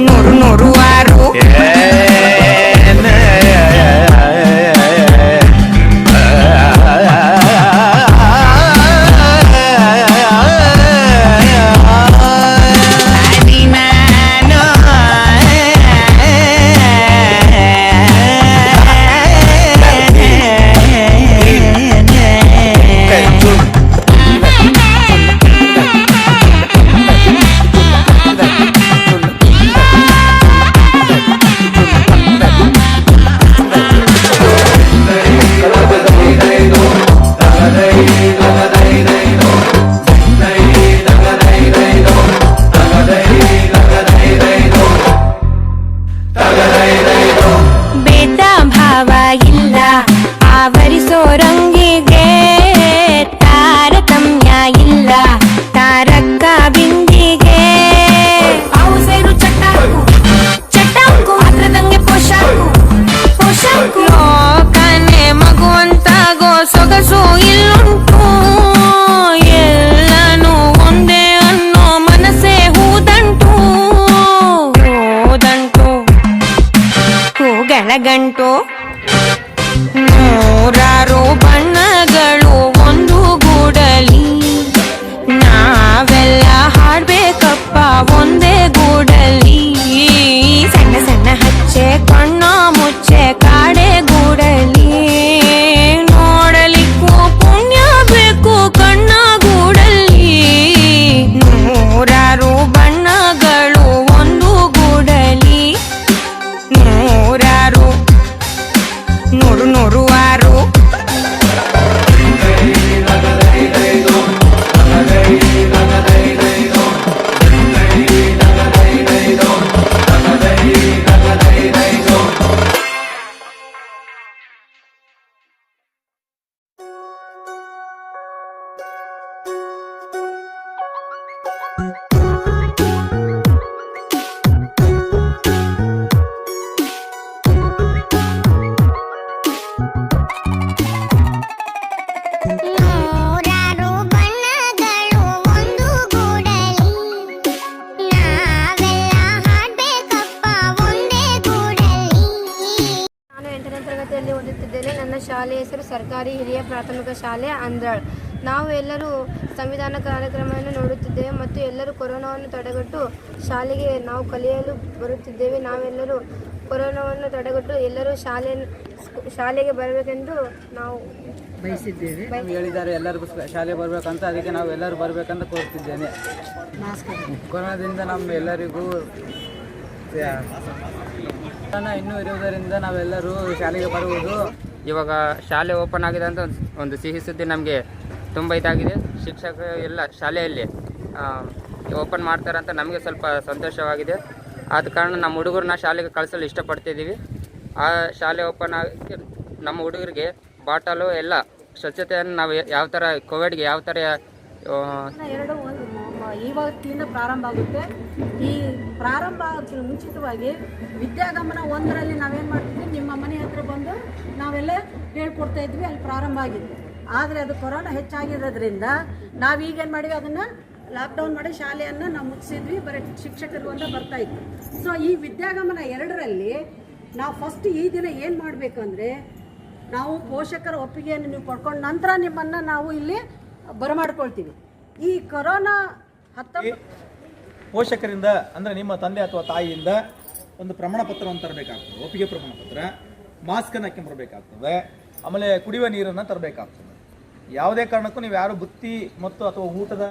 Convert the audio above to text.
ನೂರು ನೂರು ಆರು ರಂಗಿಗೆ ತಾರತಮ್ಯ ಇಲ್ಲ ತಾರಕ ಬಿಂದಿಗೆ ಅವು ಸೇರು ಚಟಾಕು ಚಟಾಕು ಅದ್ರದಂಗೆ ಪೋಷಾಕು ಪೋಷಾಕು ಲೋಕನೆ ಮಗುವಂತಾಗೋ ಸೊಗಸು ಇಲ್ಲುಂಟು ಎಲ್ಲನೂ ಒಂದೇ ಅನ್ನೋ ಮನಸ್ಸೇ ಹೂದಂಟು ಹೂದಂಟು ಹೂಗಳಗಂಟು ನೂರಾರು ಬಣ್ಣಗಳು ಒಂದು ಗೂಡಲಿ ನಾವೆಲ್ಲ ಹಾಡ್ಬೇಕಪ್ಪ ಒಂದೇ ಗೂಡಲಿ ಸಣ್ಣ ಸಣ್ಣ ಹಚ್ಚೆ ಕಣ್ಣ ಮುಚ್ಚೆ ಕಾಡೆ ಗೂಡಲಿ ನೋಡಲಿಕ್ಕೂ ಪುಣ್ಯ ಬೇಕು ಕಣ್ಣ ಗೂಡಲಿ ನೂರಾರು ಬಣ್ಣಗಳು ಒಂದು ಗೂಡಲಿ ನೂರಾರು ನೂರು ನೂರು ಆರು ಓದುತ್ತಿದ್ದೇನೆ. ನನ್ನ ಶಾಲೆಯ ಹೆಸರು ಸರ್ಕಾರಿ ಹಿರಿಯ ಪ್ರಾಥಮಿಕ ಶಾಲೆ ಅಂದ್ರಾಳ್. ನಾವು ಎಲ್ಲರೂ ಸಂವಿಧಾನ ಕಾರ್ಯಕ್ರಮವನ್ನು ನೋಡುತ್ತಿದ್ದೇವೆ ಮತ್ತು ಎಲ್ಲರೂ ಕೊರೋನಾವನ್ನು ತಡೆಗಟ್ಟು ಶಾಲೆಗೆ ನಾವು ಕಲಿಯಲು ಬರುತ್ತಿದ್ದೇವೆ. ನಾವೆಲ್ಲರೂ ಕೊರೋನಾವನ್ನು ತಡೆಗಟ್ಟು ಎಲ್ಲರೂ ಶಾಲೆಗೆ ಬರಬೇಕೆಂದು ನಾವು ಬಯಸಿದ್ದೇವೆ. ಹೇಳಿದ್ದಾರೆ ಎಲ್ಲರಿಗೂ ಶಾಲೆ ಬರಬೇಕಂತ, ಅದಕ್ಕೆ ನಾವು ಎಲ್ಲರೂ ಬರಬೇಕಂತ ಕೋರ್ತಿದ್ದೇನೆ. ಕೊರೋನಾದಿಂದ ನಮ್ಮ ಎಲ್ಲರಿಗೂ ಇನ್ನೂ ಇರುವುದರಿಂದ ನಾವೆಲ್ಲರೂ ಶಾಲೆಗೆ ಬರುವುದು. ಇವಾಗ ಶಾಲೆ ಓಪನ್ ಆಗಿದೆ ಅಂತ ಒಂದು ಸಿಹಿ ಸುದ್ದಿ ನಮಗೆ ತುಂಬ ಇದಾಗಿದೆ. ಶಿಕ್ಷಕರು ಎಲ್ಲ ಶಾಲೆಯಲ್ಲಿ ಓಪನ್ ಮಾಡ್ತಾರೆ ಅಂತ ನಮಗೆ ಸ್ವಲ್ಪ ಸಂತೋಷವಾಗಿದೆ. ಆದ ಕಾರಣ ನಮ್ಮ ಹುಡುಗರನ್ನ ಶಾಲೆಗೆ ಕಳಿಸಲು ಇಷ್ಟಪಡ್ತಿದ್ದೀವಿ. ಆ ಶಾಲೆ ಓಪನ್ ಆಗಿ ನಮ್ಮ ಹುಡುಗರಿಗೆ ಬಾಟಲು ಎಲ್ಲ ಸ್ವಚ್ಛತೆಯನ್ನು ನಾವು ಯಾವ ಥರ ಕೋವಿಡ್ಗೆ ಯಾವ ಥರ ಇವತ್ತಿಂದ ಪ್ರಾರಂಭ ಆಗುತ್ತೆ. ಈ ಪ್ರಾರಂಭ ಮುಂಚಿತವಾಗಿ ವಿದ್ಯಾಗಮನ 1ರಲ್ಲಿ ನಾವೇನು ಮಾಡ್ತಿದ್ವಿ, ನಿಮ್ಮ ಮನೆ ಹತ್ರ ಬಂದು ನಾವೆಲ್ಲ ಹೇಳ್ಕೊಡ್ತಾ ಇದ್ವಿ. ಅಲ್ಲಿ ಪ್ರಾರಂಭ ಆಗಿತ್ತು. ಆದರೆ ಅದು ಕೊರೋನಾ ಹೆಚ್ಚಾಗಿರೋದ್ರಿಂದ ನಾವೀಗೇನು ಮಾಡಿವಿ, ಅದನ್ನು ಲಾಕ್ಡೌನ್ ಮಾಡಿ ಶಾಲೆಯನ್ನು ನಾವು ಮುಗಿಸಿದ್ವಿ. ಬರೀ ಶಿಕ್ಷಕರು ಅಂತ ಬರ್ತಾಯಿತ್ತು. ಸೊ ಈ ವಿದ್ಯಾಗಮನ 2ರಲ್ಲಿ ನಾವು ಫಸ್ಟ್ ಈ ದಿನ ಏನು ಮಾಡಬೇಕಂದ್ರೆ, ನಾವು ಪೋಷಕರ ಒಪ್ಪಿಗೆಯನ್ನು ನೀವು ಪಡ್ಕೊಂಡು ನಂತರ ನಿಮ್ಮನ್ನು ನಾವು ಇಲ್ಲಿ ಬರಮಾಡ್ಕೊಳ್ತೀವಿ. ಈ ಕೊರೋನಾ ಪೋಷಕರಿಂದ ಅಂದರೆ ನಿಮ್ಮ ತಂದೆ ಅಥವಾ ತಾಯಿಯಿಂದ ಒಂದು ಪ್ರಮಾಣ ಪತ್ರವನ್ನು ತರಬೇಕಾಗ್ತದೆ, ಒಪ್ಪಿಗೆ ಪ್ರಮಾಣ ಪತ್ರ, ಮಾಸ್ಕನ್ನು ಹಾಕೊಂಬರ್ಬೇಕಾಗ್ತದೆ, ಆಮೇಲೆ ಕುಡಿಯುವ ನೀರನ್ನು ತರಬೇಕಾಗ್ತದೆ. ಯಾವುದೇ ಕಾರಣಕ್ಕೂ ನೀವು ಯಾರು ಬುತ್ತಿ ಮತ್ತು ಅಥವಾ ಊಟದ